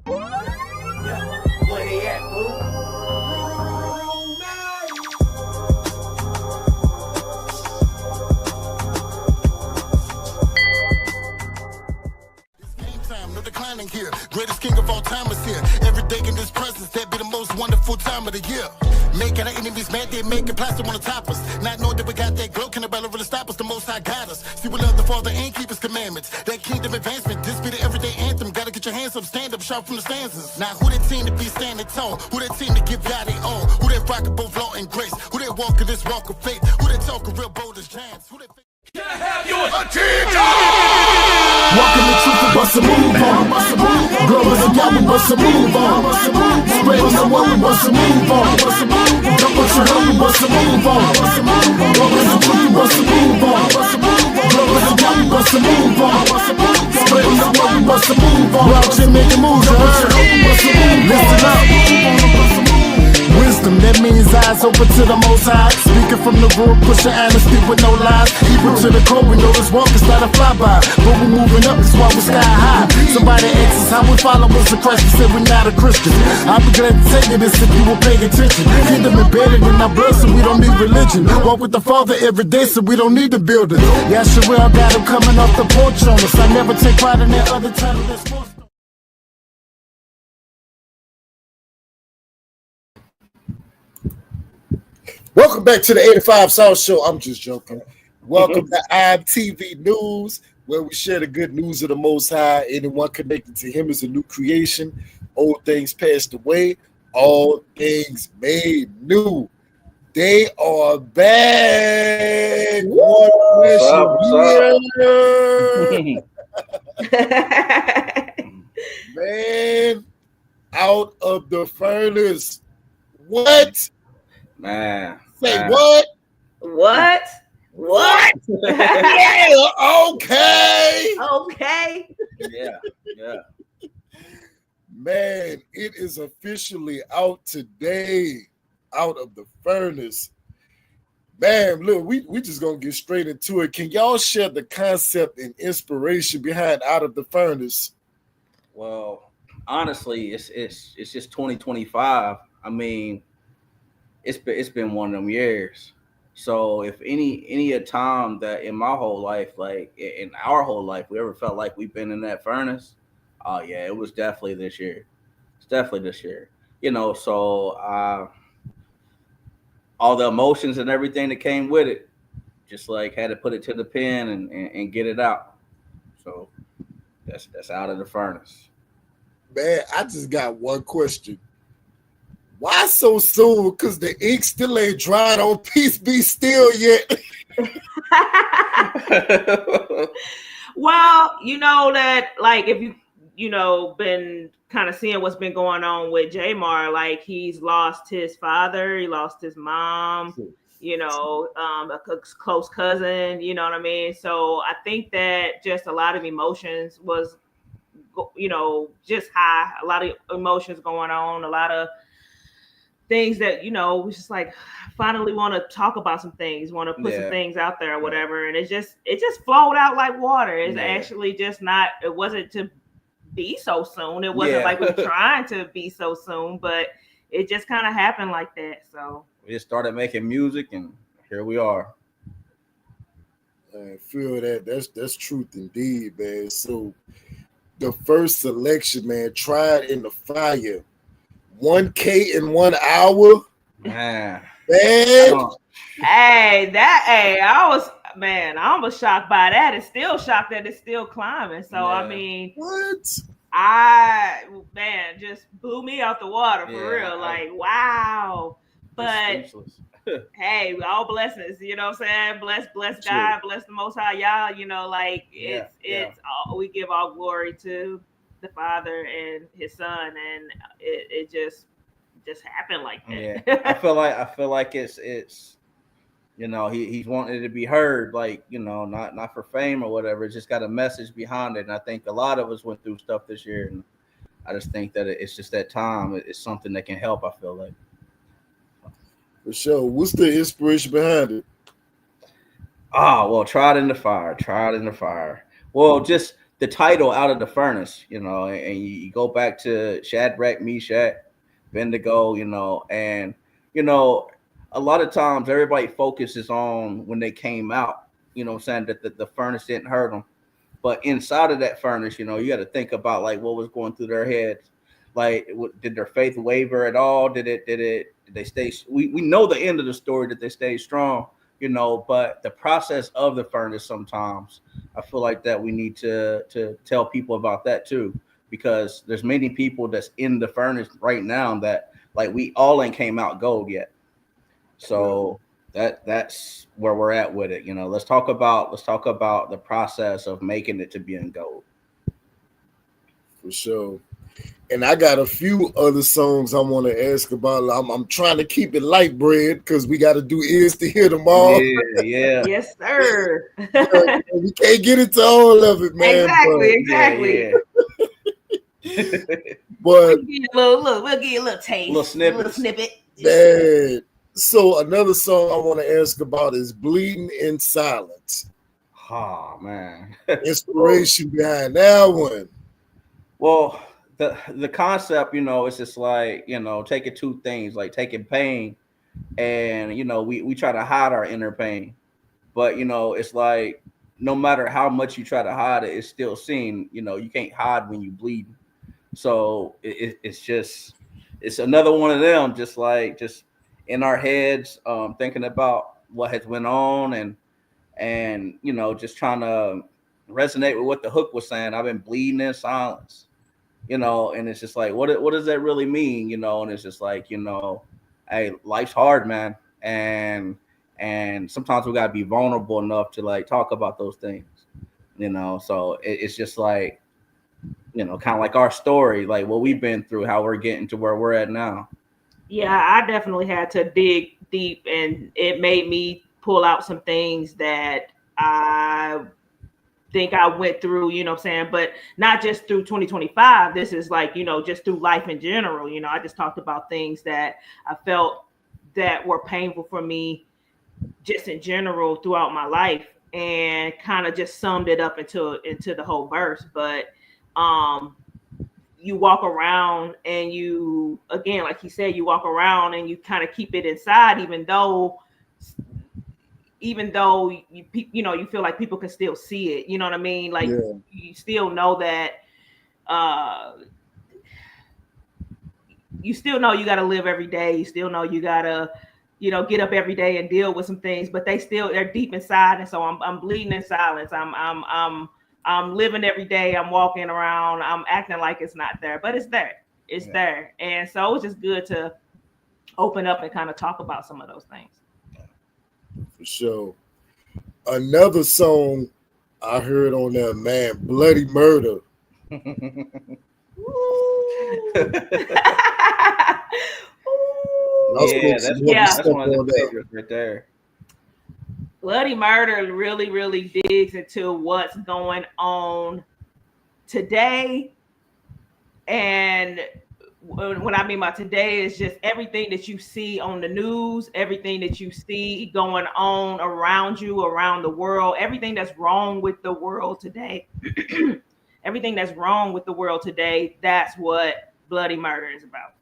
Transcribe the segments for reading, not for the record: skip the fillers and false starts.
Where they at, bro? No declining here. Greatest king of all time is here. Every day in this presence, that be the most wonderful time of the year. Making our enemies mad, they making plastic on the top us. Not knowing that we got that glow, can the battle really stop us? The most high got us. See, we love the Father and keep his commandments. That kingdom advancement, this be the everyday anthem. Gotta get your hands up, stand up, sharp from the stanzas. Now, who that team to be standing tall? Who that team to give y'all their own? Who that rockin' both law and grace? Who that walk in this walk of faith? Who that talkin' real bold as giants? Who that... Can I have your attention? Walking the truth and bust a move on. Glory to God, we bust a move on. Spreading the word, we bust a move on. Don't put your head, we bust a move on. Glory to truth, we bust a move on. Glory to God, we bust a move on. Spreading the word, we bust a move on. We're out here making moves, listen up. Wisdom, that means eyes open to the most high. Speaking from the root, pushing honesty with no lies. Even to the core, we know this walk is not a flyby. But we're moving up, that's why we're sky high. Somebody asks us how we followers of Christ, we said we're not a Christian. I'll be glad to tell you this if you will pay attention. Kingdom embedded in our blood, so we don't need religion. Walk with the Father every day, so we don't need the building. Yeah, Sherelle got him coming off the porch on us. I never take pride in that other title that's more. Welcome back to the 85 South Show. I'm just joking. Welcome to IMTV News, where we share the good news of the Most High. Anyone connected to him is a new creation. Old things passed away, all things made new. They are back. What's up? Man, out of the furnace. What? Man. Say what? What? Yeah, okay. Yeah. Man, it is officially out today. Out of the furnace. Man, look, we just gonna get straight into it. Can y'all share the concept and inspiration behind Out of the Furnace? Well, honestly, it's just 2025. I mean, it's been one of them years. So if any a time that in my whole life, like in our whole life, we ever felt like we've been in that furnace, oh yeah, it was definitely this year. It's definitely this year. So all the emotions and everything that came with it, just like had to put it to the pen and get it out. So that's out of the furnace. Man, I just got one question. Why so soon? Because the ink still ain't dried on Peace Be Still yet. Well, you know that, like, if you been kind of seeing what's been going on with Jamar, like he's lost his father, he lost his mom, a close cousin, you know what I mean? So I think that just a lot of emotions was, just high, a lot of emotions going on, a lot of things that, we just like finally want to talk about some things, want to put some things out there or whatever. And it just flowed out like water. It's actually just not, it wasn't to be so soon. It wasn't like we were trying to be so soon, but it just kind of happened like that. So we just started making music and here we are. I feel that. That's truth indeed, man. So the first selection, man, tried in the fire. 1K in 1 hour. Man. I was shocked by that. It's still shocked that it's still climbing. So I mean, what? Just blew me out the water for real. Like, wow. But hey, all blessings, you know what I'm saying? Bless God, bless the Most High, y'all. It's all, we give all glory to the Father and His Son, and it just happened like that. Yeah, I feel like it's he's wanting it to be heard, like not for fame or whatever. It's just got a message behind it, and I think a lot of us went through stuff this year, and I just think that it's just that time. It's something that can help. I feel like. For sure. What's the inspiration behind it? Well, tried in the fire. Well, just the title out of the furnace, you know, and you go back to Shadrach, Meshach, Bendigo, you know, and you know, a lot of times everybody focuses on when they came out, you know what I'm saying, that the furnace didn't hurt them. But inside of that furnace, you know, you got to think about like what was going through their heads. Like, did their faith waver at all? Did they stay? We know the end of the story, that they stayed strong, you know, but the process of the furnace, sometimes I feel like that we need to tell people about that too, because there's many people that's in the furnace right now that like we all ain't came out gold yet. So that's where we're at with it. You know, let's talk about the process of making it to being gold. For sure. And I got a few other songs I want to ask about. I'm trying to keep it light bread because we got to do Ears to Hear tomorrow. Yeah. Yes, sir. We can't get into all of it, man. Exactly. But we'll give you a little taste, a little snippet. Man. So another song I want to ask about is Bleeding in Silence. Oh man. Inspiration behind that one. Well, the concept, you know, it's just like, you know, taking two things, like taking pain and, you know, we try to hide our inner pain. But, you know, it's like no matter how much you try to hide it, it's still seen. You know, you can't hide when you bleed. So it's another one of them, just in our heads, thinking about what has went on and you know, just trying to resonate with what the hook was saying. I've been bleeding in silence, you know, and it's just like, what does that really mean, you know? And it's just like, you know, hey, life's hard, man, and sometimes we gotta be vulnerable enough to like talk about those things, you know. So it's just like, you know, kind of like our story, like what we've been through, how we're getting to where we're at now. Yeah, I definitely had to dig deep, and it made me pull out some things that I think I went through, you know what I'm saying? But not just through 2025. This is like, you know, just through life in general. You know, I just talked about things that I felt that were painful for me just in general throughout my life, and kind of just summed it up into the whole verse. But you walk around and you, again, like he said, you walk around and you kind of keep it inside, even though you know, you feel like people can still see it. You know what I mean? Like you still know that you still know you got to live every day. You still know you got to, you know, get up every day and deal with some things, but they're deep inside. And so I'm bleeding in silence. I'm living every day. I'm walking around. I'm acting like it's not there, but it's there. It's there. And so it's just good to open up and kind of talk about some of those things. For sure. Another song I heard on there, man, Bloody Murder. That's one of the favorites right there. Bloody Murder really, really digs into what's going on today. And what I mean by today is just everything that you see on the news, everything that you see going on around you, around the world, everything that's wrong with the world today. Everything that's wrong with the world today, that's what Bloody Murder is about.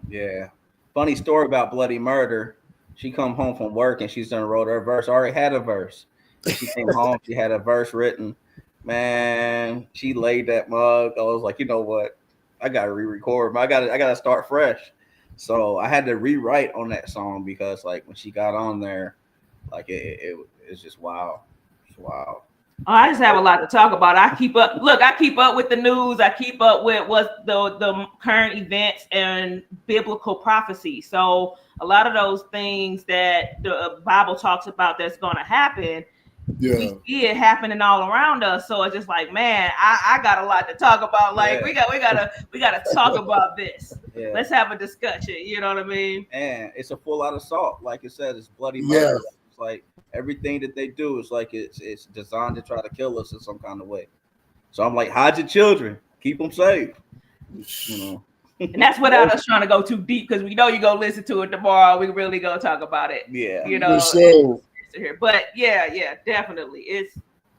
Yeah. Funny story about Bloody Murder. She come home from work and she's done wrote her verse. Already had a verse. She came home, she had a verse written. Man, she laid that mug. I was like, you know what? I gotta re-record. I gotta start fresh. So I had to rewrite on that song because like when she got on there, like it's just wow. It's wow. Oh, I just have a lot to talk about. I keep up with the news. I keep up with what's the current events and biblical prophecy. So a lot of those things that the Bible talks about that's going to happen, we see it happening all around us. So it's just like, man, I got a lot to talk about. Like we gotta talk about this. Yeah. Let's have a discussion. You know what I mean? And it's a full out assault. Like it said, it's bloody murder. Yeah. It's like everything that they do is like it's designed to try to kill us in some kind of way. So I'm like, hide your children, keep them safe. You know. And that's without us trying to go too deep, because we know you're gonna listen to it tomorrow. We really gonna talk about it. Yeah. You know. But yeah, definitely.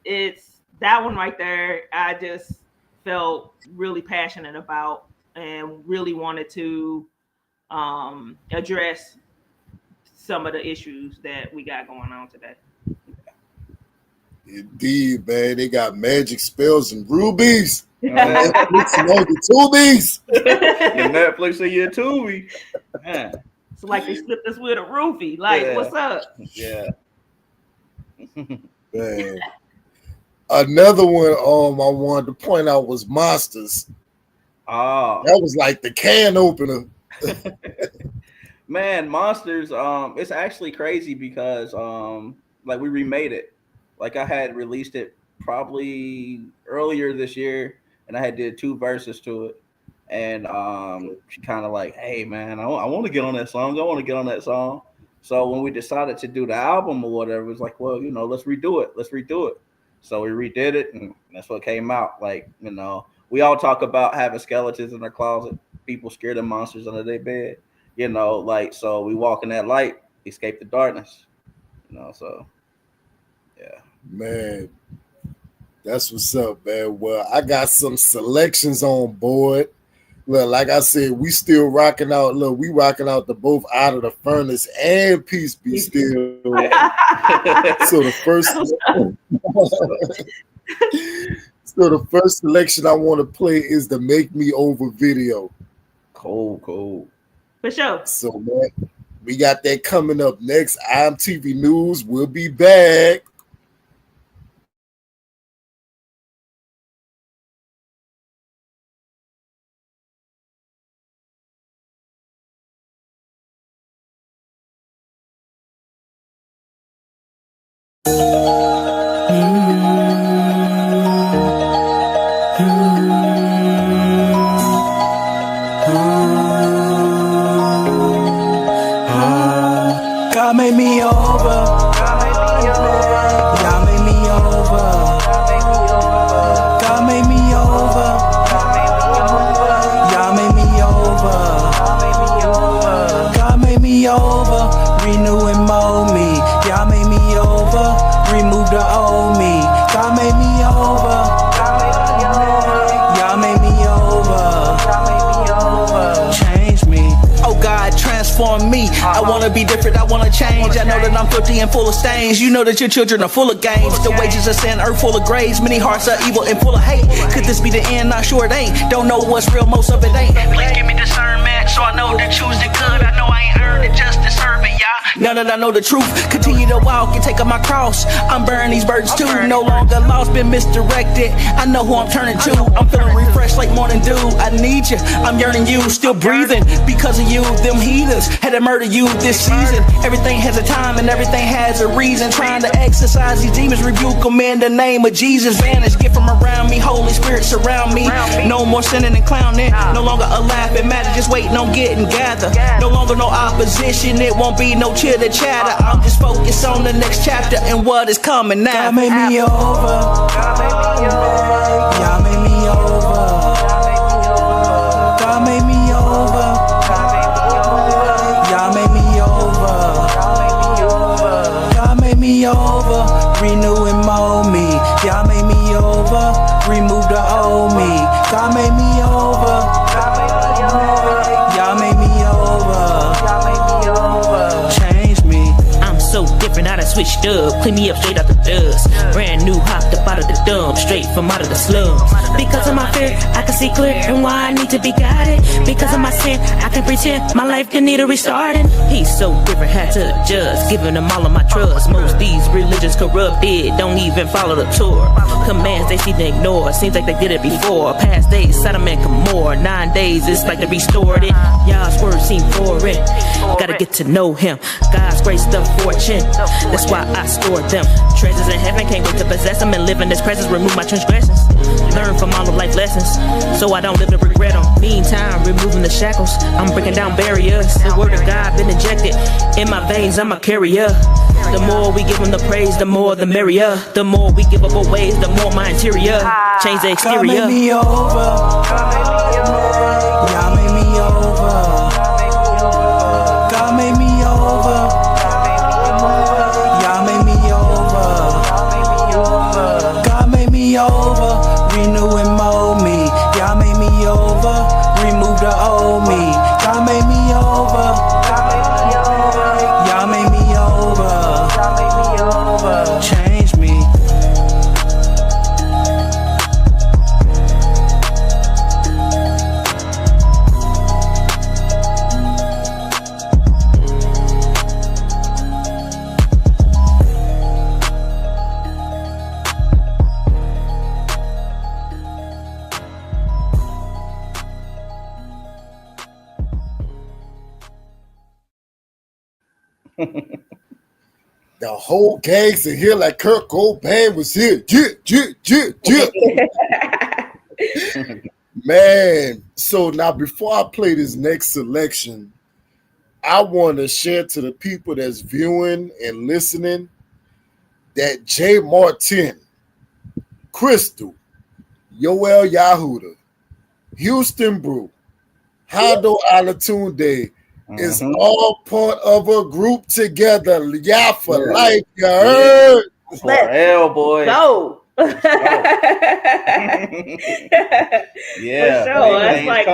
It's that one right there, I just felt really passionate about and really wanted to address some of the issues that we got going on today. Indeed, man. They got magic spells and rubies. Netflix and all the tubies. Your Netflix and your Tubi. Man. It's like they slipped us with a roofie. Like, what's up? Yeah. Man. Another one I wanted to point out was Monsters. Oh. That was like the can opener. Man, Monsters, it's actually crazy because like we remade it. Like I had released it probably earlier this year and I had did 2 verses to it. And she kind of like, hey man, I want to get on that song. I want to get on that song. So when we decided to do the album or whatever, it was like, well, you know, let's redo it. So we redid it, and that's what came out. Like, you know, we all talk about having skeletons in our closet, people scared of monsters under their bed, you know, like, so we walk in that light, escape the darkness, you know, so, yeah. Man, that's what's up, man. Well, I got some selections on board. Look, like I said, we still rocking out. Look, we rocking out the both Out of the Furnace and Peace Be Still. So the first selection I want to play is the Make Me Over video. Cool. For sure. So, man, we got that coming up next. IMTV News. We'll be back. God made me over. God made me over. God made me over. God made me over. God made me over. Renew and mold me. God made me over. Remove the old me. God made me over. God made me over. Change me. Oh God, transform me. I wanna be different, I wanna change. I know that I'm filthy and full of stains. You know that your children are full of games. The wages of sin, earth full of graves. Many hearts are evil and full of hate. Could this be the end? Not sure it ain't. Don't know what's real, most of it ain't. Please give me discernment so I know to choose the good. I know I ain't earned it, just deserve it, y'all. Now that I know the truth, continue to walk and take up my cross. I'm burning these burdens too. No longer lost, been misdirected. I know who I'm turning to. I'm feeling refreshed like morning dew. I need you, I'm yearning you. Still breathing because of you. Them heathens had to murder you this season. Everything has a time and everything has a reason. Trying to exercise these demons, rebuke them in the name of Jesus. Vanish, get from around me. Holy Spirit surround me. No more sinning and clowning. No longer a laughing matter, just waiting on getting gathered. No longer no opposition, it won't be no chitter chatter. I'm just focused on the next chapter and what is coming now. God made me over. God made me over. God made me over. God made me over. God made me over. Renew and mold me. God made me over. Remove the old me. God made me over. God made me over. Change me. I'm so different, I done switched up. Clean me up straight out the dust. Brand new, hopped up out of the dump. Straight from out of the slums. Because of my fear, I can see clear and why I need to be guided. Because of my sin, I can pretend my life can need a restarting. He's so different, had to adjust. Giving them all of my trust. Most these religions corrupted, don't even follow the tour. Commands they seem to ignore, seems like they did it before. Past days, Sodom and Gomorrah. 9 days, it's like they restored it. Y'all's words seem foreign. Gotta get to know him. God's grace, the fortune. That's why I stored them. Treasures in heaven, can't wait to possess them and live in his presence. Remove my transgressions. Learn from all of life lessons, so I don't live to regret them. Meantime, removing the shackles, I'm breaking down barriers. The word of God been injected in my veins, I'm a carrier. The more we give him the praise, the more the merrier. The more we give up our ways, the more my interior change the exterior. God made me over. God made me over. God made me over. God made me over. God made me The whole gang's in here like Kurt Cobain was here. Man, so now before I play this next selection, I want to share to the people that's viewing and listening that J. Martin, Crystal, Yoel Yahuda, Houston Brew, Hondo Alatunde is all part of a group together. Yeah, for life, you heard? For hell, boy. Go. Yeah. For sure. That's like,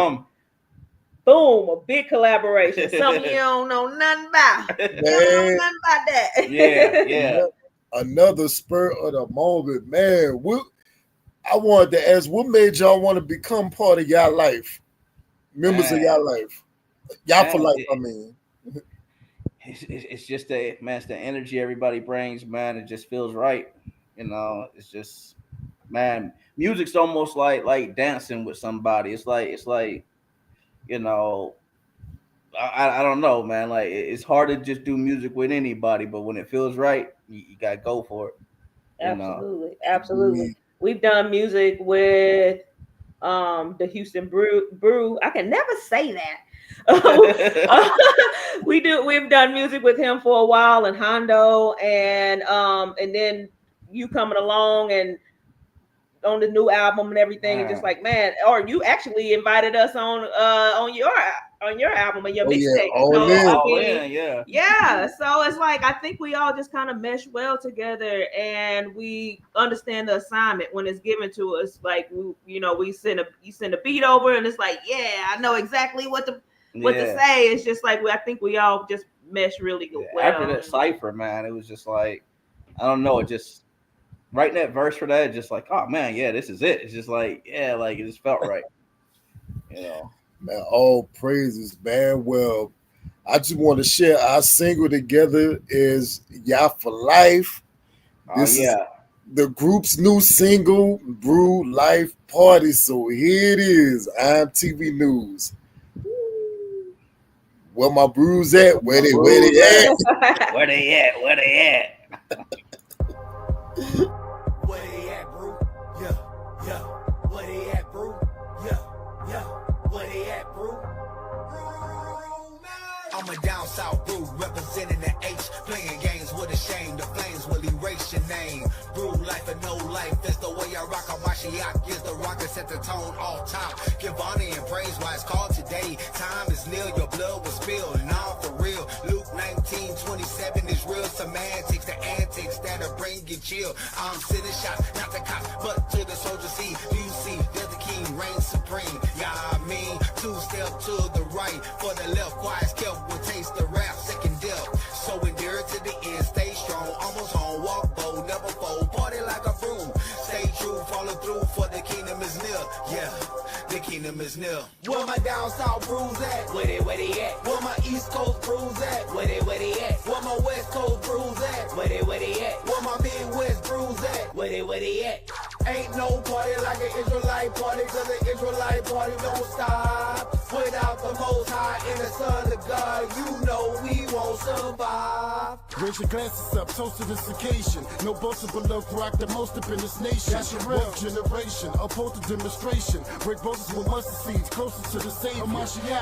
boom, a big collaboration. Something you don't know nothing about. You don't know nothing about that. Yeah. Another spur of the moment, man. I wanted to ask, what made y'all want to become part of y'all life? Members of y'all life. Y'all for life, I mean. It's just it's the energy everybody brings, man. It just feels right. You know, it's just, man, music's almost like dancing with somebody. It's like, you know, I don't know, man. Like, it's hard to just do music with anybody, but when it feels right, you gotta go for it. Absolutely. We've done music with the Houston Brew. I can never say that. We've done music with him for a while, and Hondo, and then you coming along and on the new album and everything, and just like, man, or you actually invited us on your album and your mixtape. Yeah. So it's like, I think we all just kind of mesh well together, and we understand the assignment when it's given to us. Like, you send a beat over, and it's like, yeah, I know exactly what to say. It's just like, I think we all just mesh really good. Well, after that cypher, man, it was just like, I don't know, it just writing that verse for that, just like, oh man, yeah, this is it. It's just like, yeah, like, it just felt right. You know, man, all praises, man. Well, I just want to share our single together is "Ya for Life." This is the group's new single, Brew Life Party. So here it is, IMTV News. Where my brews at? Where they at? Where they at? Where they at, bro? Yeah. Where they at, bro? Yeah. Where they at, bro? I'm a down south brew, representing the H, playing games with a shame. The flames will erase your name. Brew life and no life, that's the way I rock. I watch Shiak is the rocker, set the tone off top. Give honor and praise why it's called today. Time is near, your blood was spilled, and all for real. Luke 19:27 is real semantics, the antics that'll bring you chill. I'm sending shots, not the cops, but to the soldiers. See, do you see? There's the king, reign supreme. Yeah, I mean, 2 step to the right, for the left, quiet, kept will taste the rap, second death. So endure to the end, stay strong, almost home, walk bold, never fold, party like a broom. Stay true, follow through, for the kingdom is near. Yeah, the kingdom is near. Where my down south brews at? Where they at? Where my east coast brews at? Where they at? Where my west coast brews at? Where they at? Where my midwest brews at? Where they at? Ain't no party like an Israelite party, cause the Israelite party don't stop. Without the Most High and the Son of God, you know we won't survive. Raise your glasses up, toast to this occasion. No boastable love, rock the most up in this nation. That's your real generation, uphold the demonstration. Break bosses with mustard seeds, closest to the Savior.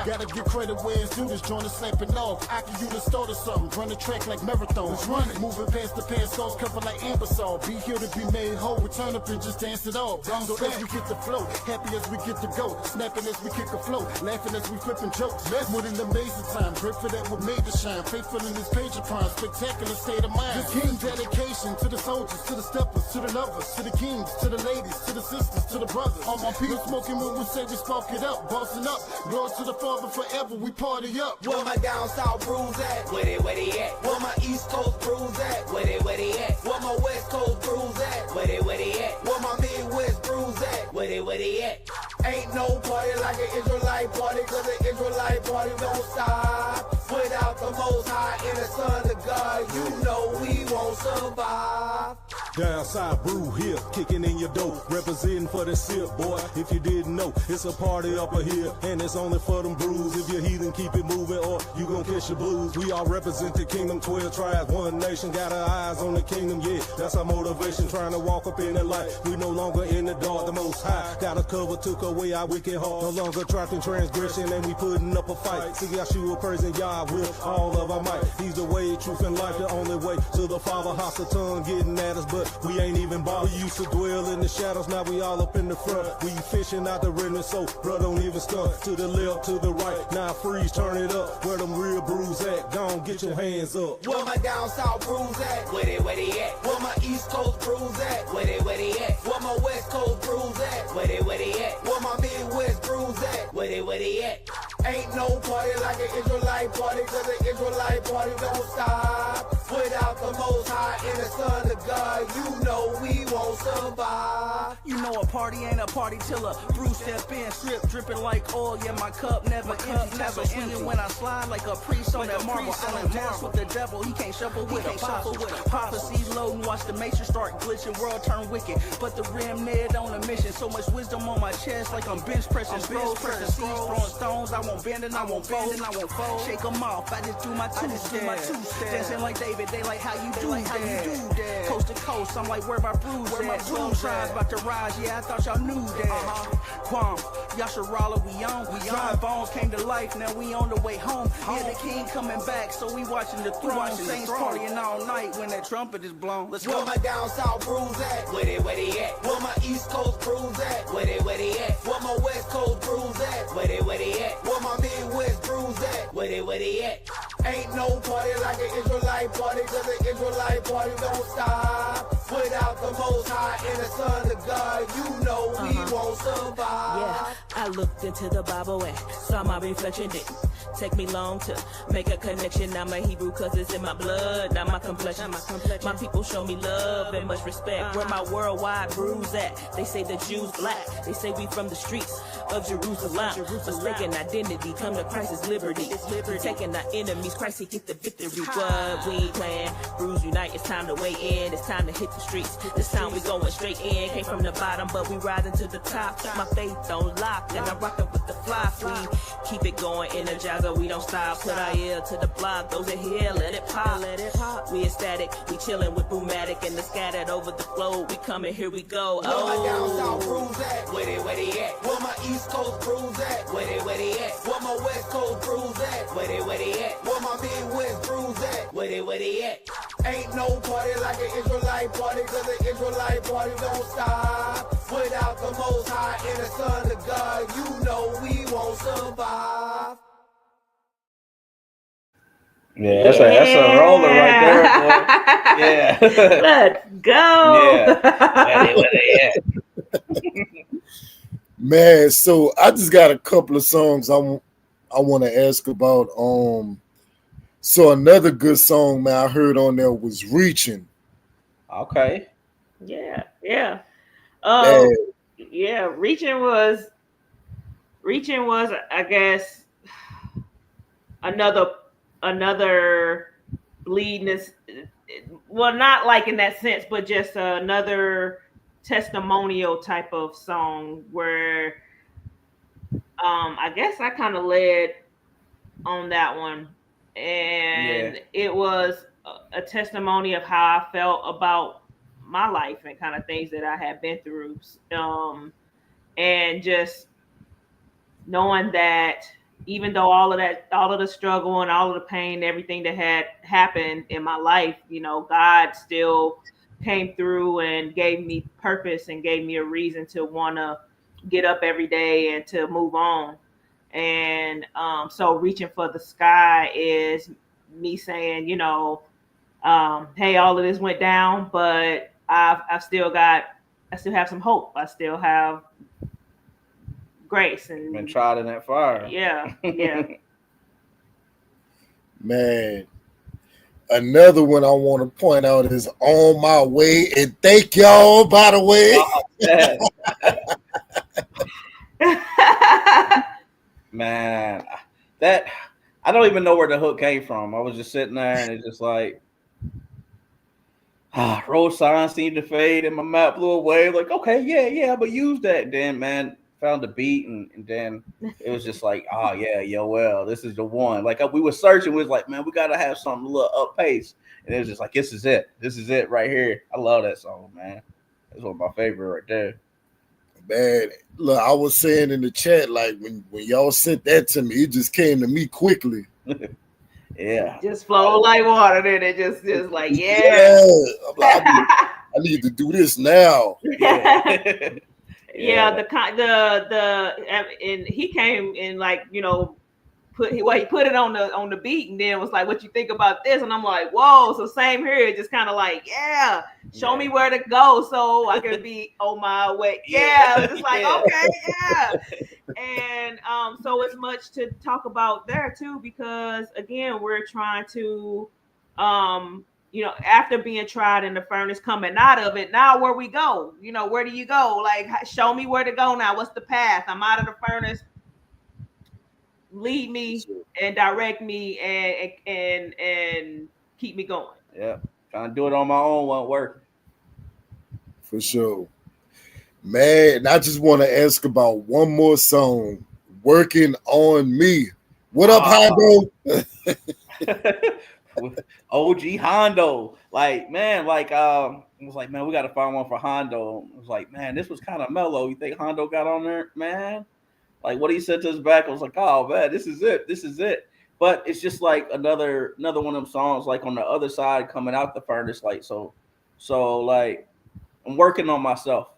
Gotta give credit where it's due, this joint is slapping off. I can you to start or something, run the track like marathons. Run it, moving past the past songs, cover like Ambersol. Be here to be made whole, return up and just dance it off. So as we get the flow, happy as we get to go. Snapping as we kick a flow, laughing as we flipping jokes. More than amazing time, grateful that we're made to shine. Faithful in this page of prime, spectacular state of mind. The king's dedication to the soldiers, to the steppers, to the lovers, to the kings, to the ladies, to the sisters, to the brothers. All my people smoking when we say we spark it up, bossing up. Glory to the Father forever, we party up. Where my down south brews at? Where they at? Where my east coast brews at? Where they at? Where my west coast brews at? Where they at? Where my midwest brews at? Where they at? Ain't no party like an Israelite party, cause the Israelite party don't stop. Without the Most High and the Son of God, you know we won't survive. Downside brew here, kicking in your dough, representing for the sip, boy. If you didn't know, it's a party up here, and it's only for them brews. If you're heathen, keep it moving, or you gon' catch the blues. We all represent the kingdom, 12 tribes, one nation. Got our eyes on the kingdom, yeah. That's our motivation, trying to walk up in the light. We no longer in the dark, the most high. Got a cover, took away our wicked heart. No longer trapped in transgression, and we putting up a fight. See, I shoot a person, Yah with all of our might. He's the way, truth, and life, the only way to the Father. Hostile tongue getting at us, but we ain't even bothered. We used to dwell in the shadows, now we all up in the front. We fishing out the rhythm, so bro, don't even stunt. To the left, to the right, now freeze, turn it up. Where them real brews at? Gone, get your hands up. Where my down south brews at? Where they at? Where my east coast brews at? Where they at? Where my west coast brews at? Where they at? Where my midwest brews at? Where they at? Ain't no party like an Israelite party, cause an Israelite party don't stop. Without the most high and the son of God, you know we won't survive. You know a party ain't a party till a brew step in, strip dripping like oil. Yeah, my cup never empty. Never swinging when I slide like a priest on that marble. I don't dance with the devil, he can't shuffle with a prophecies loading, watch the matrix start glitching, world turn wicked. But the rim Ned on a mission, so much wisdom on my chest like I'm bench pressing scrolls, pressing seeds, throwing stones. I won't bend and I won't fold, shake them off. I just do my two-step, dancing like David. They like how you do that. Coast to coast, I'm like where my brews at? 12 tribes about to rise. Yeah, I thought y'all knew that. Quam, Yasharala, we on. Dry bones came to life, now we on the way home. Yeah, the king coming back, so we watching the throne. Saints partying all night when that trumpet is blown. Let's go. Where my down south brews at? Where they at? Where my east coast brews at? Where they at? Where my west coast brews at? Where they at? Where my midwest brews at? Where they at? Ain't no party like an Israelite party, cause an Israelite party don't stop. Without the most high and the son of God, you know we won't survive. Yeah, I looked into the Bible and saw my reflection. Didn't take me long to make a connection. I'm a Hebrew cause it's in my blood, not my complexion. My people show me love and much respect. Where my worldwide brews at? They say the Jews black. They say we from the streets of Jerusalem. Mistaken identity, come to Christ is liberty. Taking our enemies, Christ he get the victory. What we ain't playing, brews unite. It's time to weigh in. It's time to hit the streets. This time we going straight in. Came from the bottom, but we rising to the top. My faith don't lock, and I'm rocking with the fly. We keep it going, energizer. We don't stop. Put our ear to the block. Those are here, let it pop. We ecstatic. We chilling with Boomatic and the scattered over the globe. We coming, here we go. Where my down south brews at? Where they at? Where my east coast brews at? Where they at? Where my west coast brews at? Where they at? Where my midwest brews at? Where they at? Ain't no party like an Israelite party, cause an Israelite party don't stop. Without the most high and the son of God, you know we won't survive. Yeah, that's a roller right there, boy. Yeah. Let's go. Yeah. Where they at? Man, so I just got a couple of songs I want to ask about. So another good song, man, I heard on there was "Reaching." Okay. Yeah. Yeah, reaching was I guess another bleeding, well, not like in that sense, but just another testimonial type of song where I guess I kind of led on that one, and it was a testimony of how I felt about my life and kind of things that I had been through, and just knowing that even though all of the struggle and all of the pain, everything that had happened in my life, you know, God still came through and gave me purpose and gave me a reason to want to get up every day and to move on. And so reaching for the sky is me saying, you know, hey, all of this went down, but I still have some hope. I still have grace and been tried in that fire. Yeah. Man, another one I want to point out is "On My Way," and thank y'all, by the way. Man, that I don't even know where the hook came from. I was just sitting there and it's just like, Road signs seemed to fade and my map blew away. Like, okay, yeah, I'm gonna use that. Then, man, found the beat and then it was just like, oh yeah, yo, well, this is the one. Like we were searching, we was like, man, we gotta have something a little up pace. And it was just like, this is it right here. I love that song, man. That's one of my favorite right there. Man, look, I was saying in the chat, like when y'all sent that to me, it just came to me quickly. Yeah, just flow like water. Then it just like I'm like, I need to do this now. Yeah, and he came and like, you know, he put it on the beat and then was like, what you think about this? And I'm like, whoa. So same here, just kind of like, show me where to go so I can be on my way. Just like, okay, and so it's much to talk about there too, because again, we're trying to you know, after being tried in the furnace, coming out of it, now where we go? You know, where do you go? Like, show me where to go now. What's the path? I'm out of the furnace. Lead me and direct me and keep me going. Yeah, trying to do it on my own won't work. For sure. Man, and I just want to ask about one more song, Working on Me. What up, Hondo? OG Hondo. Like, man, like it was like, man, we gotta find one for Hondo. It was like, man, this was kind of mellow. You think Hondo got on there, man? Like what he said to us back, I was like, oh man, this is it. But it's just like another one of them songs, like on the other side coming out the furnace, like so like I'm working on myself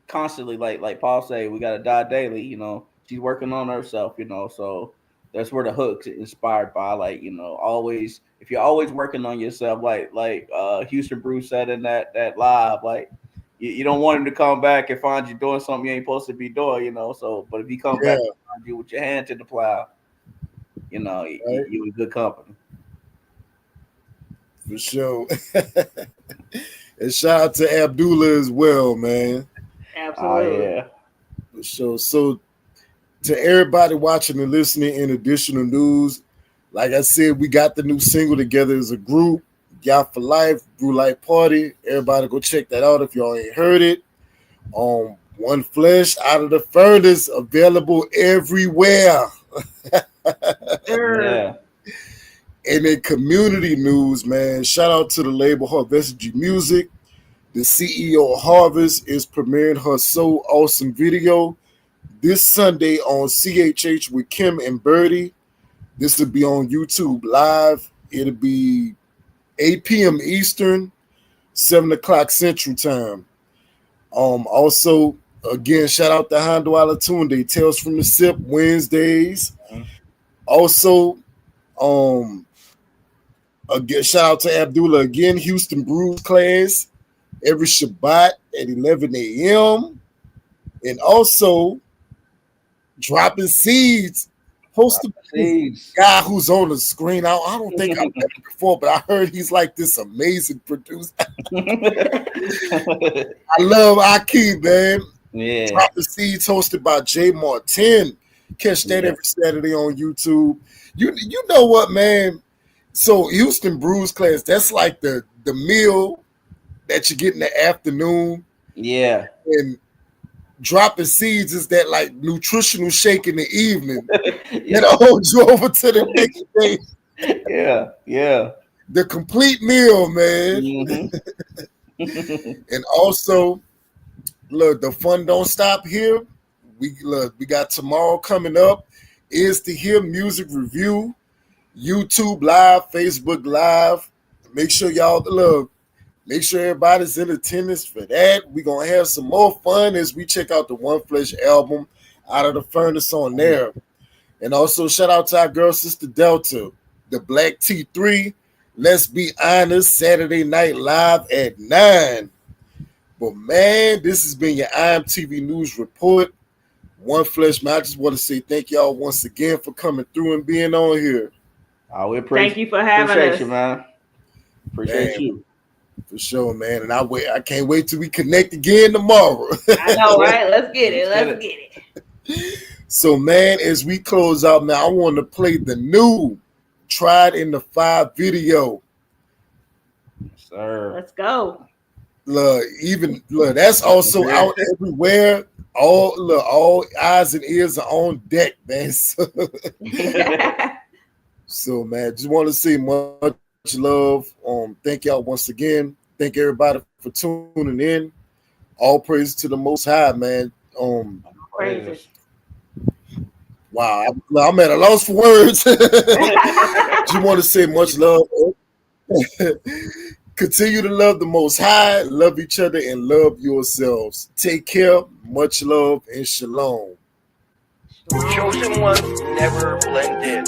constantly, like Paul say, we gotta die daily, you know. She's working on herself, you know, so that's where the hook's inspired by, like, you know, always if you're always working on yourself, like Houston Bruce said in that live, like you don't want him to come back and find you doing something you ain't supposed to be doing, you know. So, but if he comes back and find you with your hand to the plow, you know, you in good company. For sure. And shout out to Abdullah as well, man. Absolutely. Oh, yeah. For sure. So, to everybody watching and listening, in additional news, like I said, we got the new single together as a group. Y'all for Life, Brew Light Party. Everybody go check that out if y'all ain't heard it. 1FLESH, Out of the Furnace, available everywhere. Yeah. And in community news, man, shout out to the label Harvestage Music. The CEO of Harvest is premiering her So Awesome video this Sunday on CHH with Kim and Birdie. This will be on YouTube Live. It'll be 8 p.m. Eastern, 7 o'clock Central Time. Also, again, shout out to Hondo Alatunde, Tales from the Sip, Wednesdays. Also, again, shout out to Abdullah again, Houston Brews class, every Shabbat at 11 a.m. And also, Dropping Seeds, hosted by this guy who's on the screen. I don't think I've met him before, but I heard he's like this amazing producer. I love Aki, man. Yeah. Dropping Seeds, hosted by Jay Martin. Catch that every Saturday on YouTube. You know what, man? So Houston Brews class, that's like the meal that you get in the afternoon. Yeah. And Dropping Seeds is that like nutritional shake in the evening that holds you over to the next day. Yeah. The complete meal, man. Mm-hmm. And also, look, the fun don't stop here. We got tomorrow coming up. Is to Hear Music Review, YouTube Live, Facebook Live. Make sure y'all look. Make sure everybody's in attendance for that. We're going to have some more fun as we check out the 1FLESH album, Out of the Furnace, on there. And also shout out to our girl sister Delta, the Black T3. Let's Be Honest, Saturday Night Live at 9. But man, this has been your IMTV News Report. 1FLESH, man, I just want to say thank y'all once again for coming through and being on here. We thank you for having us. Appreciate you, man. Appreciate you. For sure, man. And I can't wait till we connect again tomorrow. I know, right? Let's get it. So, man, as we close out, man, I want to play the new Tried in the Fire video. Sir. Let's go. Look, that's also out everywhere. All eyes and ears are on deck, man. So man, just want to say much love. Thank y'all once again. Thank everybody for tuning in. All praise to the Most High, man. Praise. Wow, I'm at a loss for words. Just want to say much love. Continue to love the Most High, love each other, and love yourselves. Take care, much love, and shalom. Chosen ones never blend in.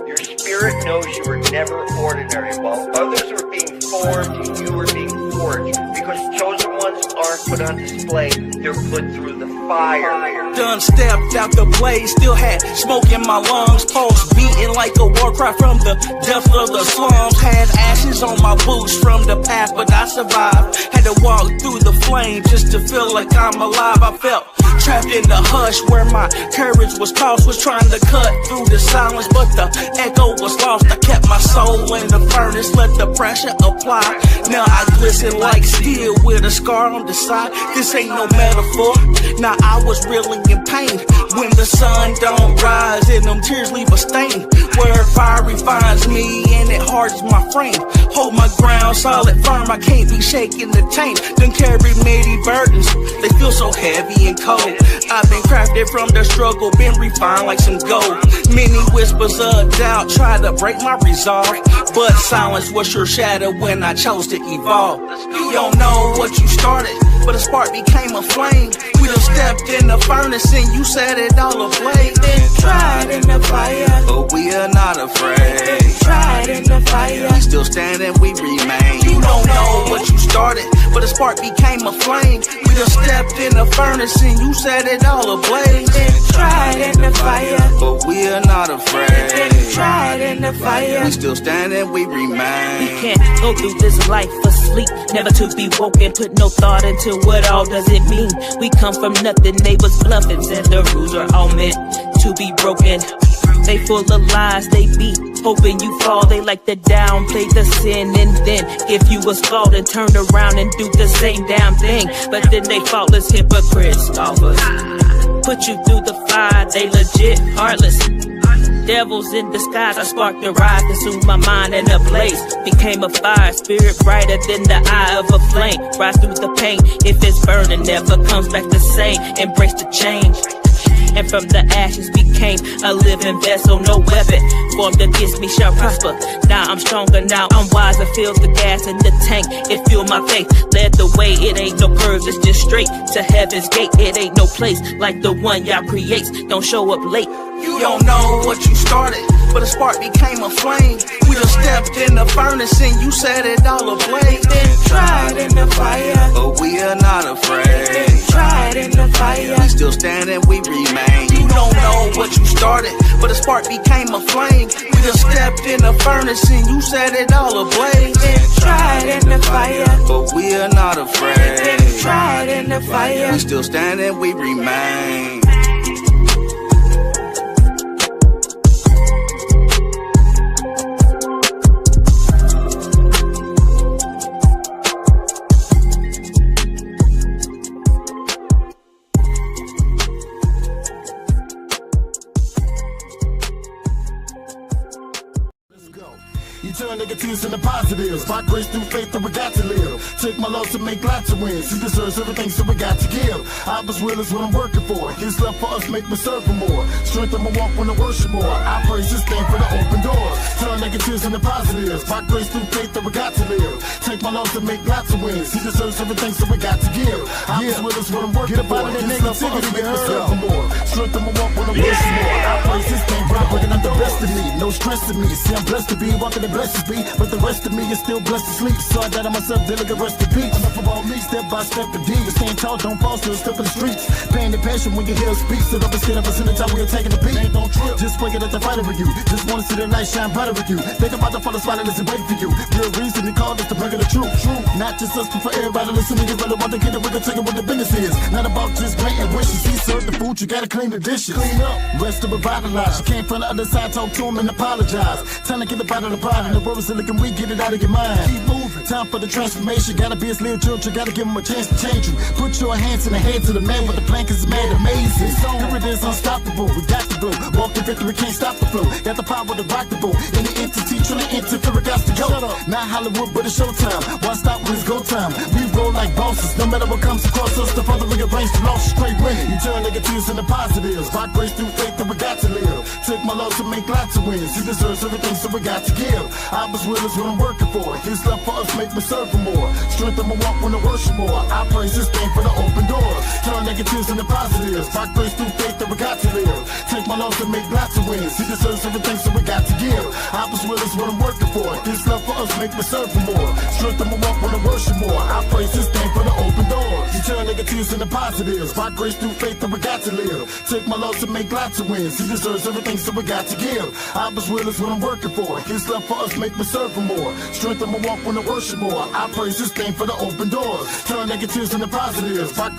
Your spirit knows you are never ordinary. While others are being formed, you are being forged. Because chosen ones aren't put on display, they're put through the fire. Done stepped out the blaze, still had smoke in my lungs, pulse beating like a war cry from the depths of the slums. Had ashes on my boots from the past, but I survived. Had to walk through the flame just to feel like I'm alive. I felt trapped in the hush where my courage was tossed. Was trying to cut through the silence, but the echo was lost. I kept my soul in the furnace, let the pressure apply. Now I glisten like steel with a scar on the side. This ain't no metaphor. Now I was really in pain when the sun don't rise and them tears leave a stain. Where fire refines me and it hardens my frame. Hold my ground solid firm, I can't be shaken the taint. Done carry many burdens, they feel so heavy and cold. I've been crafted from the struggle, been refined like some gold. Many whispers of doubt try to break my resolve, but silence was your shadow when I chose to evolve. You don't know what you started, but a spark became a flame. We done stepped in the furnace and you set it all ablaze. Been tried in the fire, but we are not afraid. Tried in the fire, we still stand and we remain. You don't know what you started, but a spark became a flame. We done stepped in the furnace and you set it all ablaze. Been tried in the fire, but we are not afraid. Tried in the fire, we still stand and we remain. We can't go through this life asleep, never to be woken. Put no thought into what all does it mean. We come from nothing, they was bluffing. Said the rules are all meant to be broken. They full of lies, they be hoping you fall. They like to downplay the sin and then give you a scald and turn around and do the same damn thing. But then they faultless hypocrites, scoffers. Put you through the fire, they legit heartless. Devils in disguise, I sparked the rise, consumed my mind in a blaze. Became a fire, spirit brighter than the eye of a flame. Rise through the pain, if it's burning, never comes back the same. Embrace the change. And from the ashes became a living vessel. No weapon formed against me shall prosper. Now I'm stronger, now I'm wiser. Feel the gas in the tank, it fueled my faith. Led the way, it ain't no curves, it's just straight to heaven's gate. It ain't no place like the one y'all creates. Don't show up late. You don't know what you started, but a spark became a flame. We done stepped in the furnace and you set it all ablaze. Been tried in the fire, but we are not afraid. Been tried in the fire, we still stand and we remain. You don't know what you started, but a spark became a flame. We done stepped in the furnace and you set it all ablaze. Been tried in the fire, but we are not afraid. Been tried in the fire, we still stand and we remain. You turn negatives into positives. By grace through faith that we got to live. Take my loss and make lots of wins. He deserves everything, so we got to give. Abba's will is what I'm working for. His love for us make me serve him more. Strengthen my walk when I worship more. I praise his name for the open doors. Turn negatives into positives. By grace through faith that we got to live. Take my loss and make lots of wins. He deserves everything, so we got to give. Abba's will is what I'm working for. His love for us make me serve him more. Strengthen my walk when I worship more. I praise his name for bringing out the best of me. No stress in me. See, I'm blessed to be walking in blessings be, but the rest of me is still blessed to sleep. So I got on myself, delicate rest in peace. Enough about me, step by step the deed. Stand tall, don't fall, still step in the streets. Pain and passion when you hear speak. So don't be scared of us in the time we are taking the beat. Ain't no trip, just waking up the fighter with you. Just wanna see the light shine brighter with you. Think about the father's spot and listen, wait for you. Real reason he called us to bring the truth. Not just us, but for everybody listening. You really want to get it, we can take it what the business is. Not about just granting wishes. He served the food, you gotta clean the dishes. Clean up, rest to revitalize. You can't front on the other side, talk to him and apologize. Time to get up out of the pride and the world is looking weak, get it out of your mind. Keep moving. Time for the transformation. Gotta be a little children, gotta give him a chance to change you. Put your hands in the hands of the man with the plan, cause it's mad amazing. Here it is, unstoppable. We got the blow. Walk in victory, can't stop the flow. Got the power to rock the boat. Any entity trying to interfere, got to go. Not Hollywood, but it's showtime. Why stop when it's go time? We roll like bosses. No matter what comes across us, the further we get range, the loss straight winning. You turn negatives into positives. By grace through faith that we got to live. Took my loss to make lots of wins. He deserves everything, so we got to give. I was will is what I'm working for. His love for us make me serve for more. Strength in my walk when I worship more. I praise His name for the open doors. Turn negatives into positives. By grace through faith that we got to live. Take my loss to make lots of wins. He deserves everything, so we got to give. I was will is what I'm working for. His love for us make me serve for more. Strength in my walk when I worship more. I praise His name for the open doors. You turn negatives into positives. By grace through faith that we got to live. Take my loss to make lots of wins. He deserves everything, so we got to give. I was will is what I'm working for. His love for us make me serve for more. Strength in my walk when I worship more. I praise His name for the open doors. Turn negatives into positives. By